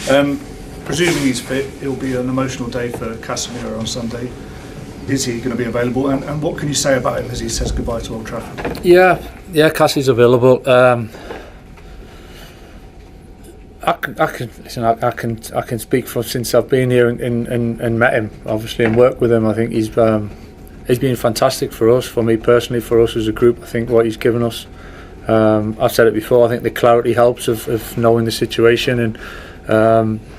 Presuming he's fit, it'll be an emotional day for Casemiro on Sunday. Is he going to be available? And what can you say about him as he says goodbye to Old Trafford? Yeah, Cassie's available. I can speak for since I've been here and met him, obviously, and worked with him. I think he's been fantastic for us, for me personally, for us as a group. I think what he's given us. I've said it before. I think the clarity helps of knowing the situation, and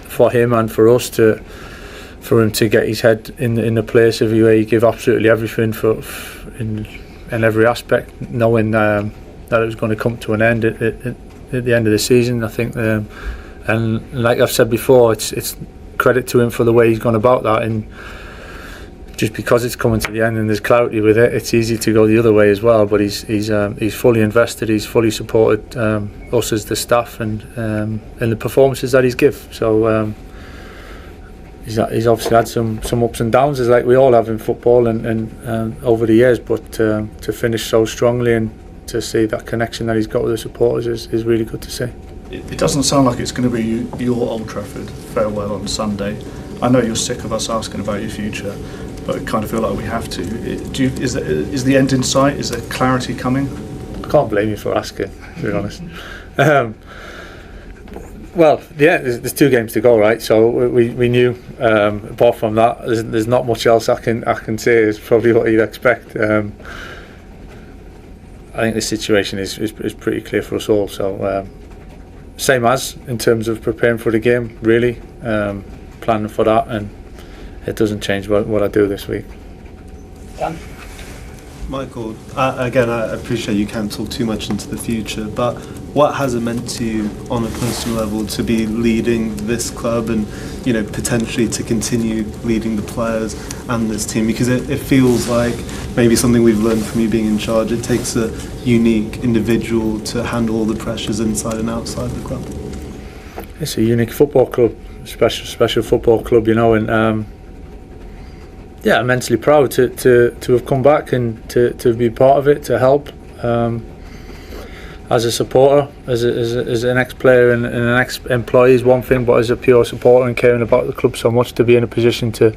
for him and for us for him to get his head in the place of where he give absolutely everything in every aspect, knowing that it was going to come to an end at the end of the season. I think, and like I've said before, it's credit to him for the way he's gone about that, and just because it's coming to the end and there's clarity with it, it's easy to go the other way as well. But he's fully invested. He's fully supported us as the staff and the performances that he's give. So he's obviously had some ups and downs, as like we all have in football and over the years. But to finish so strongly and to see that connection that he's got with the supporters is really good to see. It doesn't sound like it's going to be your Old Trafford farewell on Sunday. I know you're sick of us asking about your future, but I kind of feel like we have to. Is the end in sight? Is there clarity coming? I can't blame you for asking, to be honest. Well, yeah, there's 2 games to go, right? So we knew. Apart from that, there's not much else I can say. Is probably what you'd expect. I think the situation is pretty clear for us all. So same as in terms of preparing for the game, really, planning for that, and it doesn't change what I do this week. Dan? Michael, again, I appreciate you can't talk too much into the future, but what has it meant to you on a personal level to be leading this club and, you know, potentially to continue leading the players and this team? Because it feels like maybe something we've learned from you being in charge. It takes a unique individual to handle all the pressures inside and outside the club. It's a unique football club, special football club, you know, and yeah, immensely proud to have come back and to be part of it, to help as a supporter, as an ex-player and an ex-employee is one thing, but as a pure supporter and caring about the club so much, to be in a position to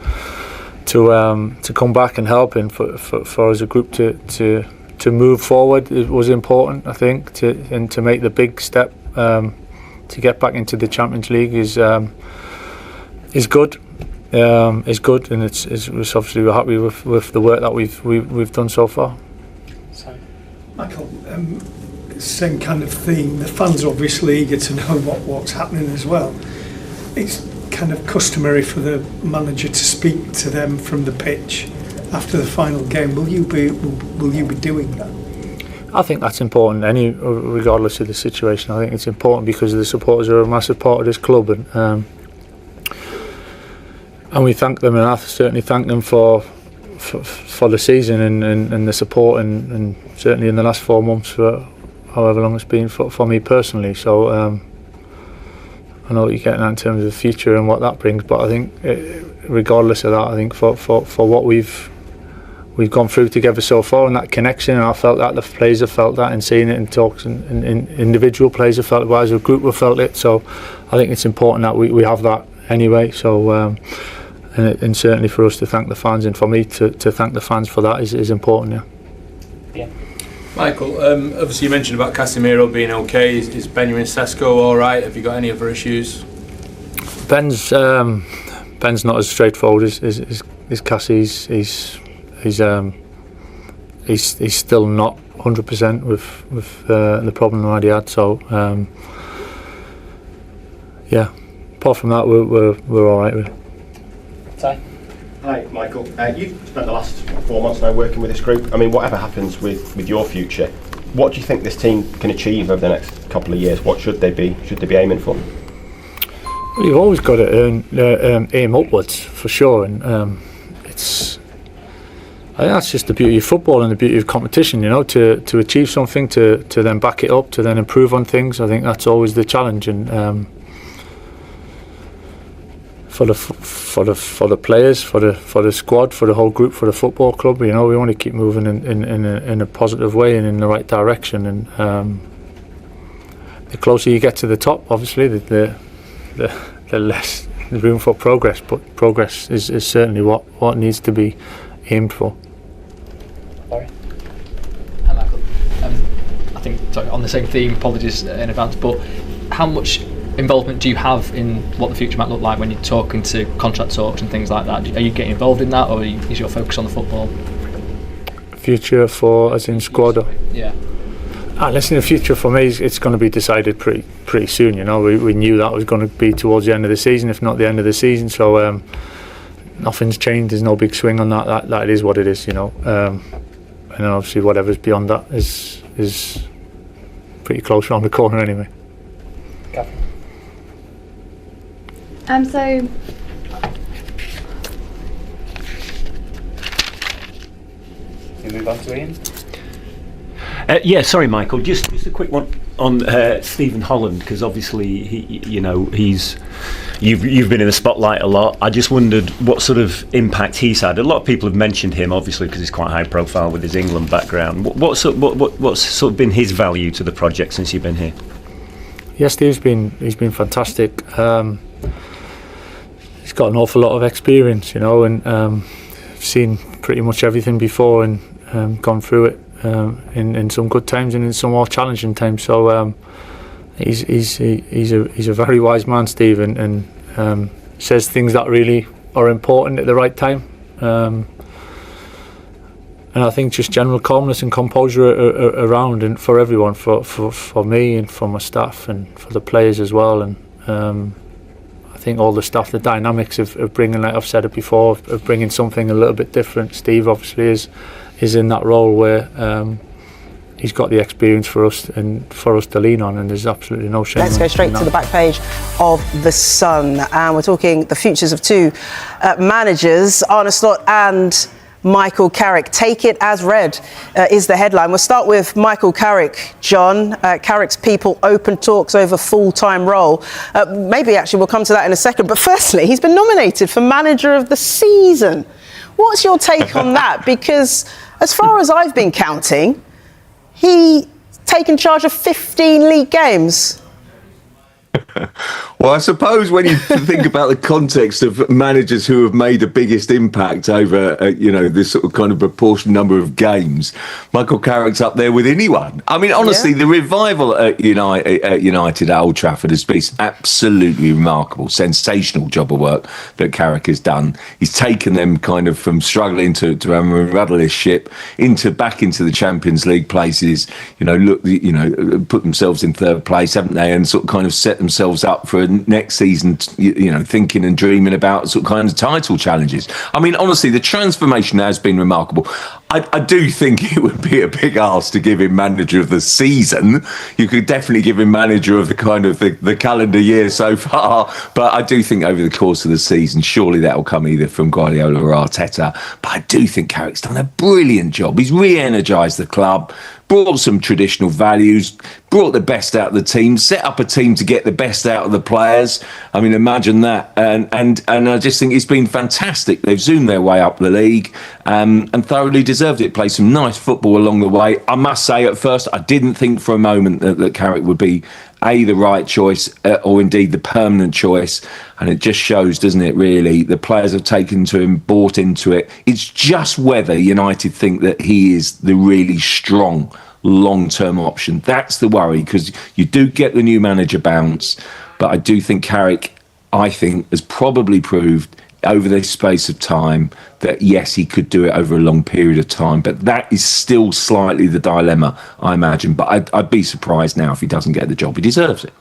come back and help, and for as a group to move forward, it was important, I think, to make the big step to get back into the Champions League is good. Is good, and it's obviously we're happy with the work that we've done so far. So, Michael, same kind of theme. The fans are obviously eager to know what's happening as well. It's kind of customary for the manager to speak to them from the pitch after the final game. Will you be doing that? I think that's important. Regardless of the situation, I think it's important because the supporters are a massive part of this club, and we thank them, and I certainly thank them for the season and the support, and certainly in the last 4 months for however long it's been for me personally. So I know what you're getting at in terms of the future and what that brings, but I think regardless of that, I think for what we've gone through together so far, and that connection, and I felt that, the players have felt that, and seeing it in talks, and individual players have felt it, but as a group we've felt it. So I think it's important that we have that anyway. So and certainly for us to thank the fans, and for me to thank the fans for that is important. Yeah. Michael, obviously you mentioned about Casemiro being okay. Is Benjamin Sesko all right? Have you got any other issues? Ben's not as straightforward as Cassie. He's still not 100% with the problem that he had. So yeah, apart from that, we're all right with it. Hi, Michael. You've spent the last 4 months now working with this group. I mean, whatever happens with your future, what do you think this team can achieve over the next couple of years? What should they be aiming for? Well, you've always got to aim upwards, for sure, and I think that's just the beauty of football and the beauty of competition, you know, to achieve something, to then back it up, to then improve on things. I think that's always the challenge, and for the players, for the squad, for the whole group, for the football club, you know, we want to keep moving in a positive way and in the right direction. And the closer you get to the top, obviously, the the less room for progress. But progress is certainly what needs to be aimed for. Sorry. Hi, Michael. I think, sorry, on the same theme, apologies in advance, but how much involvement do you have in what the future might look like when you're talking to contract talks and things like that? Are you getting involved in that, or is your focus on the football? Future for, as in squad? Yeah. Listen, the future for me it's going to be decided pretty soon. You know, we knew that was going to be towards the end of the season, if not the end of the season. So nothing's changed. There's no big swing on that. That is what it is. You know, and then obviously whatever's beyond that is pretty close around the corner anyway. So We move on to Ian. Yeah, sorry, Michael. Just a quick one on Stephen Holland, because obviously you've been in the spotlight a lot. I just wondered what sort of impact he's had. A lot of people have mentioned him, obviously, because he's quite high profile with his England background. What's sort of been his value to the project since you've been here? Yes, he's been fantastic. He's got an awful lot of experience, you know, and seen pretty much everything before and gone through it in some good times and in some more challenging times. So he's a very wise man, Steve, and says things that really are important at the right time. And I think just general calmness and composure around and for everyone, for me and for my staff and for the players as well. And I think all the stuff, the dynamics of bringing, like I've said it before, of bringing something a little bit different. Steve obviously is in that role where he's got the experience for us and for us to lean on, and there's absolutely no shame. Let's go straight to the back page of The Sun, and we're talking the futures of two managers, Arne Slot and Michael Carrick. Take it as read is the headline. We'll start with Michael Carrick. John, Carrick's people open talks over full-time role. Maybe actually we'll come to that in a second, but firstly, he's been nominated for Manager of the Season. What's your take on that? Because as far as I've been counting, he's taken charge of 15 league games. Well, I suppose when you think about the context of managers who have made the biggest impact over, this sort of kind of proportion number of games, Michael Carrick's up there with anyone. I mean, honestly, the revival at United at Old Trafford has been absolutely remarkable, sensational job of work that Carrick has done. He's taken them kind of from struggling to have a rudderless ship back into the Champions League places. Put themselves in third place, haven't they? And sort of kind of set themselves up for next season, thinking and dreaming about sort of kind of title challenges. I mean, honestly, the transformation has been remarkable. I do think it would be a big ask to give him Manager of the Season. You could definitely give him Manager of the calendar year so far, but I do think over the course of the season, surely that will come either from Guardiola or Arteta. But I do think Carrick's done a brilliant job. He's re-energised the club, brought some traditional values, brought the best out of the team, set up a team to get the best out of the players. I mean, imagine that. And I just think it's been fantastic. They've zoomed their way up the league and thoroughly deserved it. Played some nice football along the way. I must say, at first, I didn't think for a moment that Carrick would be the right choice or indeed the permanent choice. And it just shows, doesn't it, really? The players have taken to him, bought into it. It's just whether United think that he is the really strong long-term option. That's the worry, because you do get the new manager bounce. But I do think Carrick, has probably proved over this space of time that, yes, he could do it over a long period of time. But that is still slightly the dilemma, I imagine. But I'd be surprised now if he doesn't get the job. He deserves it.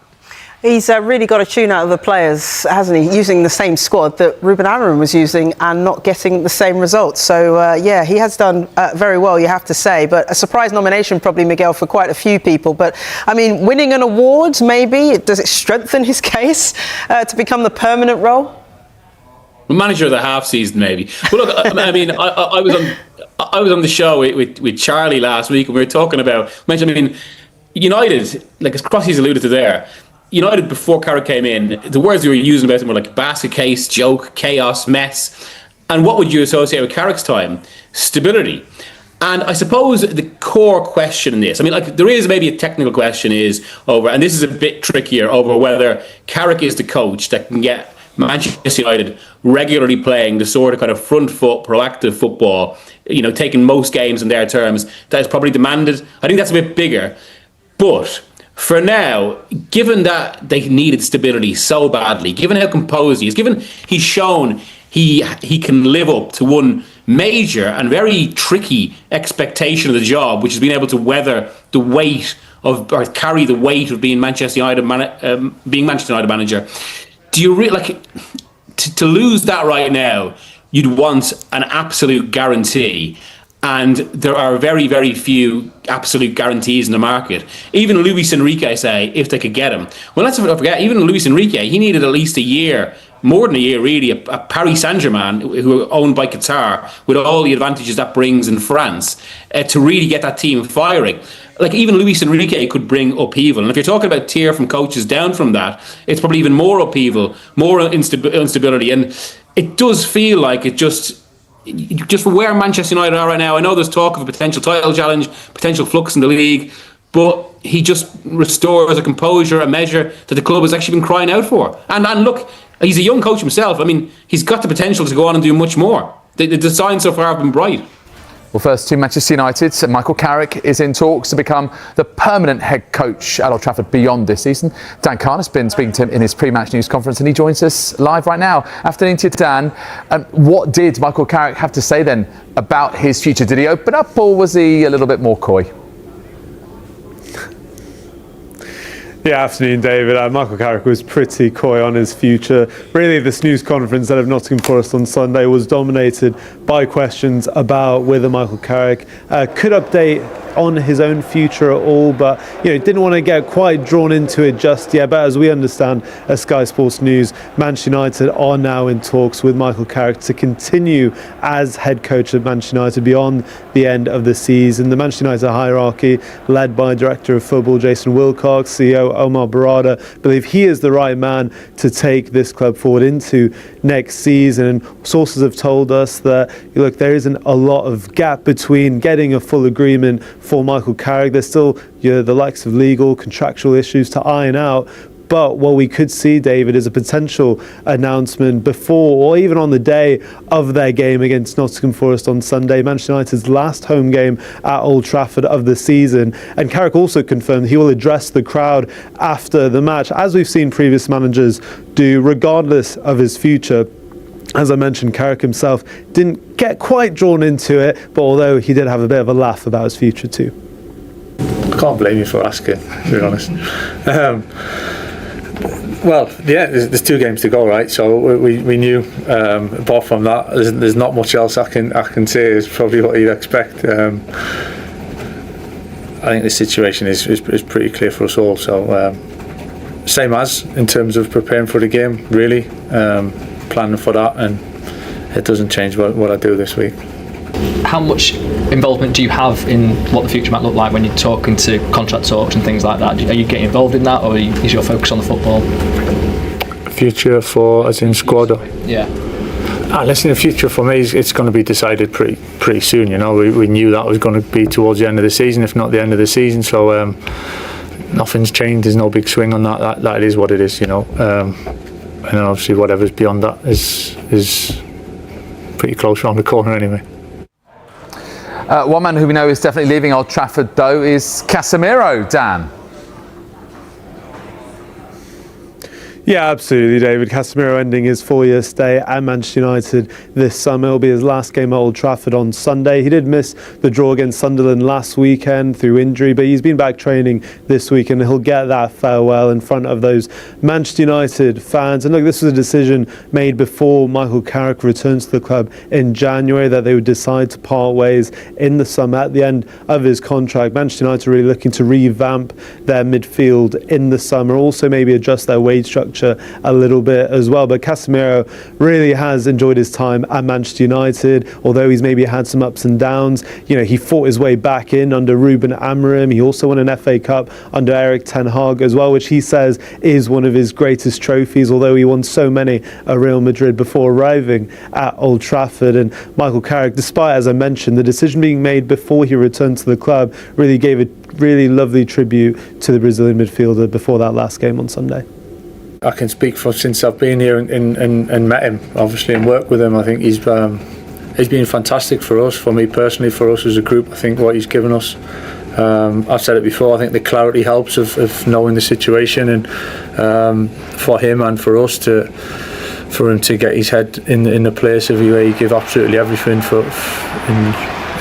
He's really got a tune out of the players, hasn't he? Using the same squad that Ruben Amorim was using and not getting the same results. So, he has done very well, you have to say. But a surprise nomination probably, Miguel, for quite a few people. But, I mean, winning an award, maybe, does it strengthen his case to become the permanent role? Manager of the half season, maybe. But look, I mean, I was on the show with Charlie last week, and we were talking about, United, like as Crossy's alluded to there, United before Carrick came in, the words we were using about them were like basket case, joke, chaos, mess. And what would you associate with Carrick's time? Stability. And I suppose the core question in this, I mean, like, there is maybe a technical question is over, and this is a bit trickier, over whether Carrick is the coach that can get Manchester United regularly playing the sort of kind of front foot, proactive football, you know, taking most games in their terms, that is probably demanded. I think that's a bit bigger. But for now, given that they needed stability so badly, given how composed he is, given he's shown he can live up to one major and very tricky expectation of the job, which is being able to weather the weight of, or carry the weight of being Manchester United manager. Do you like to lose that right now? You'd want an absolute guarantee, and there are very, very few absolute guarantees in the market. Even Luis Enrique, say, if they could get him. Well, let's not forget, even Luis Enrique, he needed at least a year, more than a year really, a Paris Saint-Germain, who are owned by Qatar, with all the advantages that brings in France, to really get that team firing. Like, even Luis Enrique could bring upheaval. And if you're talking about tier from coaches down from that, it's probably even more upheaval, more instability. And it does feel like it just for where Manchester United are right now. I know there's talk of a potential title challenge, potential flux in the league, but he just restores a composure, a measure that the club has actually been crying out for. And look, he's a young coach himself. I mean, he's got the potential to go on and do much more. The signs so far have been bright. Well, first to Manchester United, Michael Carrick is in talks to become the permanent head coach at Old Trafford beyond this season. Dan Carn has been speaking to him in his pre-match news conference, and he joins us live right now. Afternoon to you, Dan. What did Michael Carrick have to say then about his future? Did he open up, or was he a little bit more coy? Yeah, afternoon, David. Michael Carrick was pretty coy on his future. Really, this news conference out of Nottingham Forest on Sunday was dominated by questions about whether Michael Carrick could update on his own future at all, but didn't want to get quite drawn into it just yet. But as we understand at Sky Sports News, Manchester United are now in talks with Michael Carrick to continue as head coach of Manchester United beyond the end of the season. The Manchester United hierarchy, led by Director of Football Jason Wilcox, CEO Omar Barada, believe he is the right man to take this club forward into next season. And sources have told us that, look, there isn't a lot of gap between getting a full agreement for Michael Carrick. There's still the likes of legal, contractual issues to iron out. But what we could see, David, is a potential announcement before or even on the day of their game against Nottingham Forest on Sunday, Manchester United's last home game at Old Trafford of the season. And Carrick also confirmed he will address the crowd after the match, as we've seen previous managers do, regardless of his future. As I mentioned, Carrick himself didn't get quite drawn into it, but although he did have a bit of a laugh about his future too. I can't blame you for asking, to be honest. Well, yeah, there's 2 games to go, right? So we knew. Apart from that, there's not much else I can say. Is probably what you'd expect. I think the situation is pretty clear for us all. So same as in terms of preparing for the game, really, planning for that, and it doesn't change what I do this week. How much involvement do you have in what the future might look like when you're talking to contract talks and things like that? Are you getting involved in that, or is your focus on the football? Future for, as in squad? Yeah. Listen, the future for me it's going to be decided pretty soon. We knew that was going to be towards the end of the season, if not the end of the season. So nothing's changed. There's no big swing on that. That is what it is. And obviously whatever's beyond that is pretty close around the corner anyway. One man who we know is definitely leaving Old Trafford, though, is Casemiro, Dan. Yeah, absolutely, David. Casemiro ending his 4-year stay at Manchester United this summer. It'll be his last game at Old Trafford on Sunday. He did miss the draw against Sunderland last weekend through injury, but he's been back training this week and he'll get that farewell in front of those Manchester United fans. And look, this was a decision made before Michael Carrick returns to the club in January, that they would decide to part ways in the summer at the end of his contract. Manchester United are really looking to revamp their midfield in the summer, also maybe adjust their wage structure picture a little bit as well. But Casemiro really has enjoyed his time at Manchester United, although he's maybe had some ups and downs. He fought his way back in under Ruben Amorim. He also won an FA Cup under Eric Ten Hag as well, which he says is one of his greatest trophies, although he won so many at Real Madrid before arriving at Old Trafford. And Michael Carrick, despite, as I mentioned, the decision being made before he returned to the club, really gave a really lovely tribute to the Brazilian midfielder before that last game on Sunday. I can speak for since I've been here and met him, obviously, and worked with him. I think he's been fantastic for us, for me personally, for us as a group. I think what he's given us, I've said it before, I think the clarity helps of knowing the situation, and for him and for us for him to get his head in the place of where he give absolutely everything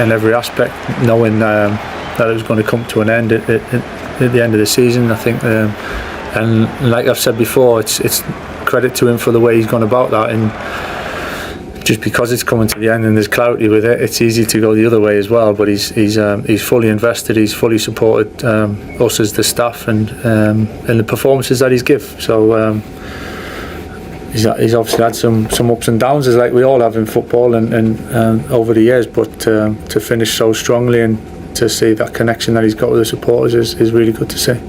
in every aspect, knowing that it was going to come to an end at the end of the season. I think, and like I've said before, it's credit to him for the way he's gone about that, and just because it's coming to the end and there's clarity with it, it's easy to go the other way as well. But he's fully invested, he's fully supported us as the staff, and the performances that he's give. So he's obviously had some ups and downs, as like we all have in football and over the years. But to finish so strongly and to see that connection that he's got with the supporters is really good to see.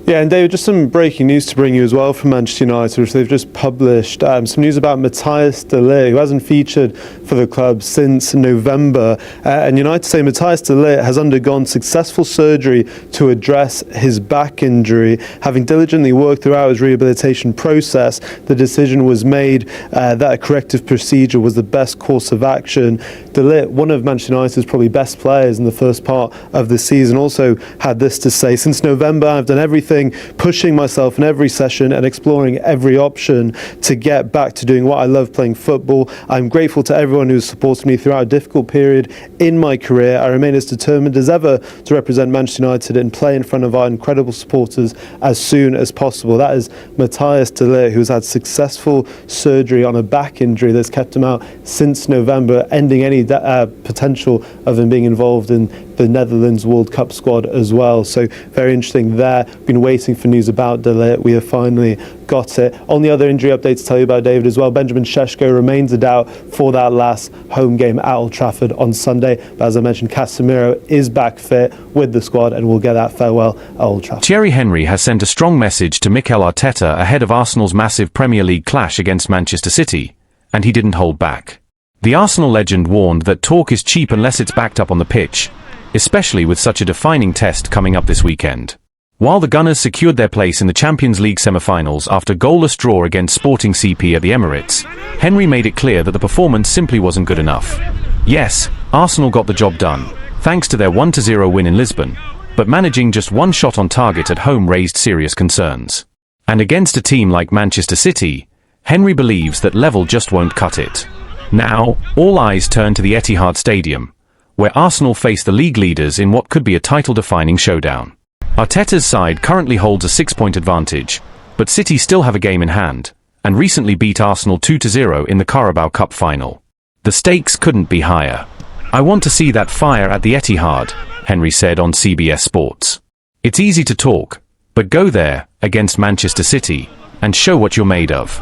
Yeah, and David, just some breaking news to bring you as well from Manchester United, which they've just published. Some news about Matthias de Ligt, who hasn't featured for the club since November. And United say Matthias de Ligt has undergone successful surgery to address his back injury. Having diligently worked throughout his rehabilitation process, the decision was made that a corrective procedure was the best course of action. De Ligt, one of Manchester United's probably best players in the first part of the season, also had this to say: "Since November, I've done everything, pushing myself in every session and exploring every option to get back to doing what I love, playing football. I'm grateful to everyone who's supported me throughout a difficult period in my career. I remain as determined as ever to represent Manchester United and play in front of our incredible supporters as soon as possible." That is Matthias de Ligt, who's had successful surgery on a back injury that's kept him out since November, ending any potential of him being involved in the Netherlands World Cup squad as well. So very interesting there. Been waiting for news about De Ligt. We have finally got it. On the other injury update to tell you about, David, as well, Benjamin Šeško remains a doubt for that last home game at Old Trafford on Sunday. But as I mentioned, Casemiro is back fit with the squad and will get that farewell at Old Trafford. Thierry Henry has sent a strong message to Mikel Arteta ahead of Arsenal's massive Premier League clash against Manchester City, and he didn't hold back. The Arsenal legend warned that talk is cheap unless it's backed up on the pitch, especially with such a defining test coming up this weekend. While the Gunners secured their place in the Champions League semi-finals after goalless draw against Sporting CP at the Emirates, Henry made it clear that the performance simply wasn't good enough. Yes, Arsenal got the job done, thanks to their 1-0 win in Lisbon, but managing just one shot on target at home raised serious concerns. And against a team like Manchester City, Henry believes that level just won't cut it. Now, all eyes turn to the Etihad Stadium, where Arsenal face the league leaders in what could be a title-defining showdown. Arteta's side currently holds a 6-point advantage, but City still have a game in hand, and recently beat Arsenal 2-0 in the Carabao Cup final. The stakes couldn't be higher. "I want to see that fire at the Etihad," Henry said on CBS Sports. "It's easy to talk, but go there, against Manchester City, and show what you're made of."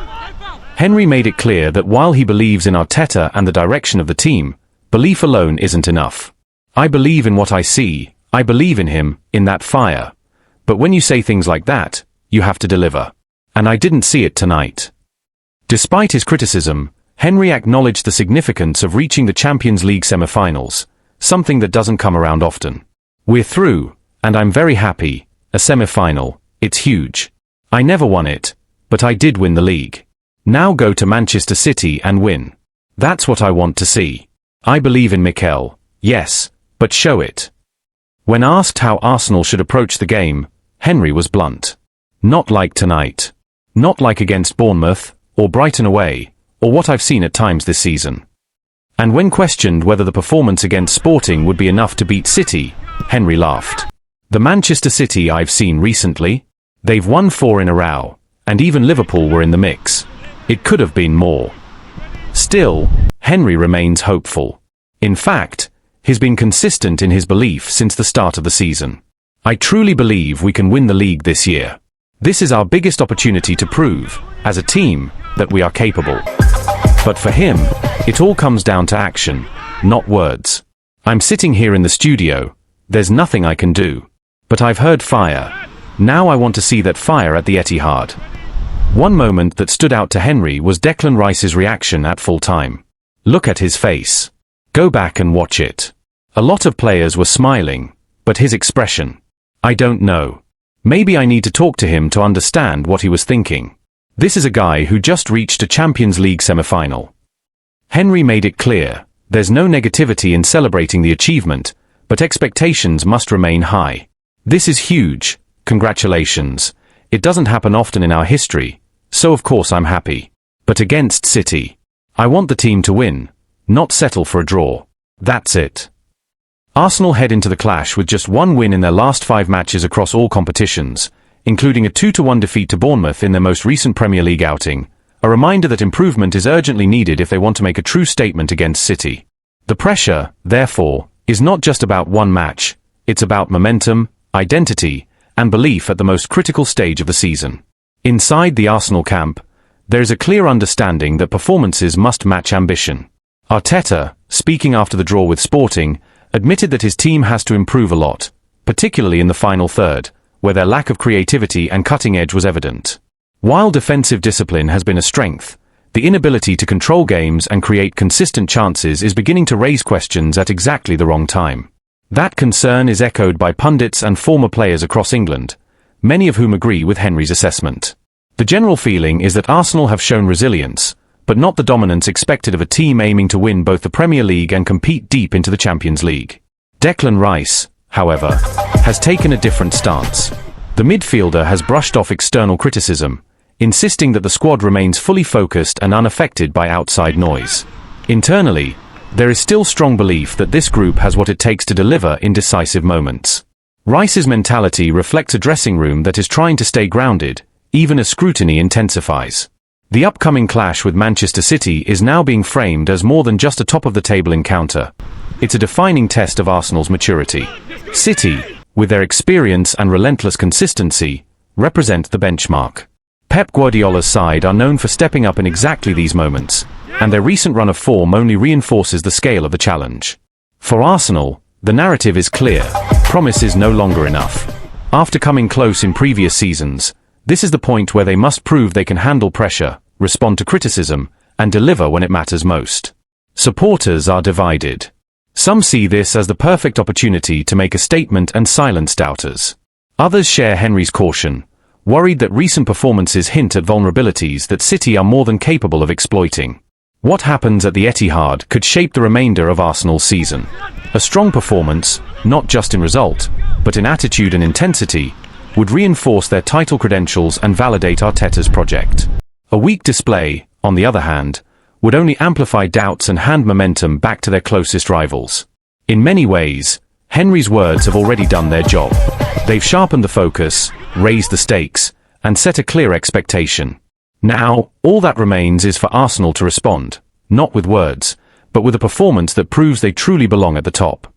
Henry made it clear that while he believes in Arteta and the direction of the team, belief alone isn't enough. "I believe in what I see. I believe in him, in that fire. But when you say things like that, you have to deliver. And I didn't see it tonight." Despite his criticism, Henry acknowledged the significance of reaching the Champions League semi-finals, something that doesn't come around often. "We're through, and I'm very happy. A semi-final, it's huge. I never won it, but I did win the league. Now go to Manchester City and win. That's what I want to see. I believe in Mikel, yes, but show it." When asked how Arsenal should approach the game, Henry was blunt. "Not like tonight. Not like against Bournemouth, or Brighton away, or what I've seen at times this season." And when questioned whether the performance against Sporting would be enough to beat City, Henry laughed. "The Manchester City I've seen recently? They've won 4 in a row, and even Liverpool were in the mix. It could have been more." Still, Henry remains hopeful. In fact, he's been consistent in his belief since the start of the season. I truly believe we can win the league this year. This is our biggest opportunity to prove, as a team, that we are capable. But for him, it all comes down to action, not words. I'm sitting here in the studio, there's nothing I can do. But I've heard fire. Now I want to see that fire at the Etihad. One moment that stood out to Henry was Declan Rice's reaction at full time. Look at his face. Go back and watch it. A lot of players were smiling, but his expression. I don't know. Maybe I need to talk to him to understand what he was thinking. This is a guy who just reached a Champions League semi-final. Henry made it clear, there's no negativity in celebrating the achievement, but expectations must remain high. This is huge, congratulations. It doesn't happen often in our history, so of course I'm happy. But against City, I want the team to win, not settle for a draw. That's it. Arsenal head into the clash with just one win in their last 5 matches across all competitions, including a 2-1 defeat to Bournemouth in their most recent Premier League outing, a reminder that improvement is urgently needed if they want to make a true statement against City. The pressure, therefore, is not just about one match, it's about momentum, identity, and belief at the most critical stage of the season. Inside the Arsenal camp, there is a clear understanding that performances must match ambition. Arteta, speaking after the draw with Sporting, admitted that his team has to improve a lot, particularly in the final third, where their lack of creativity and cutting edge was evident. While defensive discipline has been a strength, the inability to control games and create consistent chances is beginning to raise questions at exactly the wrong time. That concern is echoed by pundits and former players across England, many of whom agree with Henry's assessment. The general feeling is that Arsenal have shown resilience, but not the dominance expected of a team aiming to win both the Premier League and compete deep into the Champions League. Declan Rice, however, has taken a different stance. The midfielder has brushed off external criticism, insisting that the squad remains fully focused and unaffected by outside noise. Internally, there is still strong belief that this group has what it takes to deliver in decisive moments. Rice's mentality reflects a dressing room that is trying to stay grounded, even as scrutiny intensifies. The upcoming clash with Manchester City is now being framed as more than just a top-of-the-table encounter. It's a defining test of Arsenal's maturity. City, with their experience and relentless consistency, represent the benchmark. Pep Guardiola's side are known for stepping up in exactly these moments, and their recent run of form only reinforces the scale of the challenge. For Arsenal, the narrative is clear. Promise is no longer enough. After coming close in previous seasons, this is the point where they must prove they can handle pressure, respond to criticism, and deliver when it matters most. Supporters are divided. Some see this as the perfect opportunity to make a statement and silence doubters. Others share Henry's caution, worried that recent performances hint at vulnerabilities that City are more than capable of exploiting. What happens at the Etihad could shape the remainder of Arsenal's season. A strong performance, not just in result, but in attitude and intensity, would reinforce their title credentials and validate Arteta's project. A weak display, on the other hand, would only amplify doubts and hand momentum back to their closest rivals. In many ways, Henry's words have already done their job. They've sharpened the focus, raised the stakes, and set a clear expectation. Now, all that remains is for Arsenal to respond, not with words, but with a performance that proves they truly belong at the top.